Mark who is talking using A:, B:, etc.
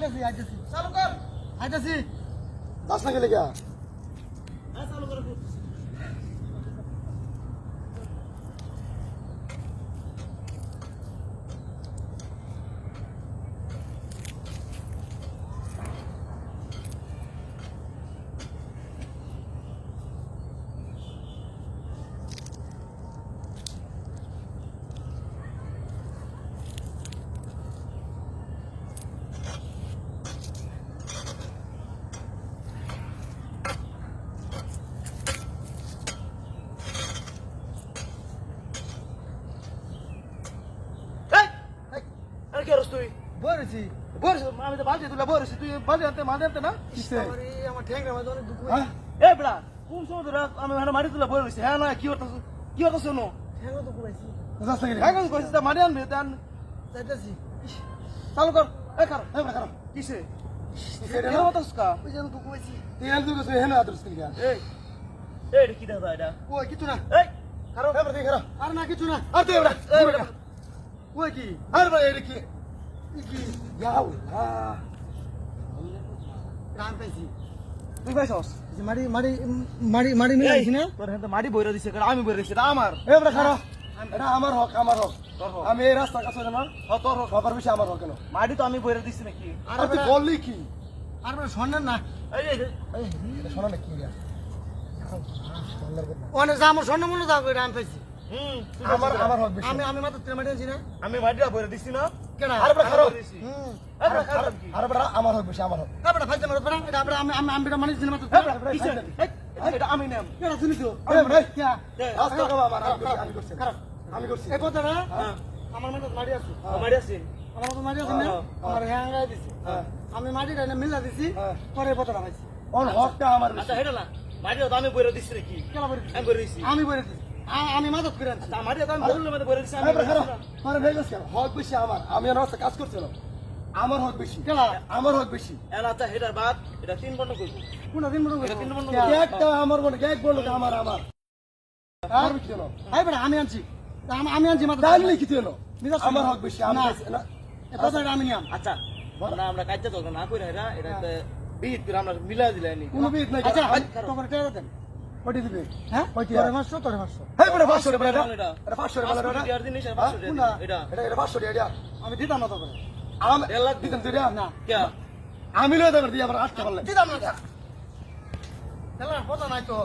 A: আইতাছি চালু কর আইতাছি
B: যাস না গেলে গা
A: হ্যাঁ চালু করে
C: কে রস তুই
A: বলেছি
C: বরিস আমি তো বাজে তুই বরিস তুই বাজে আনতে মাঝে আনতে না
B: কিসে
A: আমার ঠ্যাংরা মধ্যে অনেক দুঃখ
B: হ্যাঁ
C: এ বড়া কোন সময় ধরে আমি মানে মারি তুলা বরিস হ্যাঁ না কি হতো শোনো
A: ঠ্যাংরা তো কুলাইছি
B: যাস না গেলে
C: হ্যাঁ কেন কইছিস মারি আনবে তান
A: যাইতাছি
C: চালু কর এ কর
B: হ্যাঁ বড় খারাপ
C: কিসে
B: সেটা
C: কেন
B: না
C: হতস কা
A: ওই যেন দুঃখ হয়েছি
B: তুই এর তুই কইছিস হেনা আদর্শ গা
C: এই এই কি দেখা এটা
A: ওই কিছু না
C: এই খারাপ
B: হ্যাঁ বড় তুই খারাপ
A: আর না কিছু না
B: আর তুই বড়
C: এই বেটা
A: ওই কি
B: আর বড় এর কি
A: কি
B: ইয়া আল্লাহ
A: রান পাইছি
C: তুই পাইছস
A: যে মারি মারি মারি মারি মিলে দিছি না
C: তোর হ্যাঁ মারি বইরা দিছে কারণ আমি বইরা দিছি এটা আমার
B: এ বড় খারাপ এটা আমার হক
C: তোর হক।
B: আমি এই রাস্তার কাছে না
C: তোর হক।
B: সবার বেশি আমার হক কেন
C: মারি তো আমি বইরা দিছি নাকি
A: আর
B: আর তুই বললি কি
A: আর শোনেন না
C: এই এই,
B: এই এটা শোনা না কি রে
A: অনেক আমার স্বর্ণ মনে যাবো রান পাইছি
C: তুই
B: আমার
C: বলছিস না?
B: আমার হক বেশি
A: আমি আমি মাত্র তেল মারি আছি না
C: আমি মারিটা বইরা দিছি না
A: কেনা
B: আর বড় খারাপ
A: হুম
C: এই বড়া খারাপ কি
B: আর বড় আমার হক বেশি আমার হক
A: তারপরে ফাইতে মারো পড়া এটা আমরা আমি আমি আমি মানি দিছি না মাত্র
C: এই বড়া কিসে এই, এটা আমি নাম
A: কেনা শুনি তো
B: এ বড়
A: কিয়া
B: রাস্তা কম আমার আমি করছি
A: খারাপ
B: আমি করছি
A: এই কথাটা
C: হ্যাঁ
A: আমার মনে মারি আছে
C: মারি আছি
A: আমার মতো মারি আছে না আমার হ্যাঙ্গাই দিছে
B: হ্যাঁ
A: আমি মাটি ডাইনে মিলা দিছি
B: হ্যাঁ।
A: পরে কথাটা পাইছি
B: ওর হকটা আমার বেশি
C: আচ্ছা হেটা না মারিও তো আমি বইরা দিছি নাকি
A: কেলা বলে
C: আমি বইরা দিছি
A: আমি বলে দিছি আমি মাদত করে আনছি
C: তা মারিও তো আমি বললাম আমি বইরা দিছি আমি
B: এই বড় খারাপ মানে ভেগস কেন হক বেশি আমার আমি আর রাস্তা কাজ করছি না আমার হক বেশি
A: কেলা
B: আমার হক বেশি
C: এলা আচ্ছা হেটার বাদ এটা 3 বন্ধ করব
A: কোন দিন মনে
C: এটা 3 বন্ধ
A: কেলা?
C: করব
B: একটা আমার মনে এক বললো আমার আমার আর কি হলো
A: আই বড় আমি আনছি আমি আনছি মাত্র
B: তাহলে কি হলো
A: নিজা
B: আমার হক বেশি আমি
A: না।
B: না
A: এই কথাটা আমি নিয়াম
C: আচ্ছা আমরা কাজটা দরকার না কইরা এটা বিহিত করে আমরা মিলা দিলানি
B: কোনো বিট নাই
A: আচ্ছা
B: আচ্ছা
A: তোমার টেরা দেন
B: কটি দিবে
A: হ্যাঁ
B: কয়টি?
A: তোরে মারছো তোরে মারছো
B: হেই বড় 500 টাকা এটা
C: এটা।
B: এটা 500 টাকা এটা
C: আর জিনিস আর
B: হ্যাঁ?
C: 500
A: কোনটা?
C: এটা
B: এটা এটা 500 টাকা এটা
A: আমি দিতাম না তো করে
B: আমি
C: 1 লাখ
B: দিতাম তুই
A: না
C: কে
B: আমি লয়ে দেব দিয়ে আবার 8 টাকা
A: দিতাম না কেলা কথা নাই তো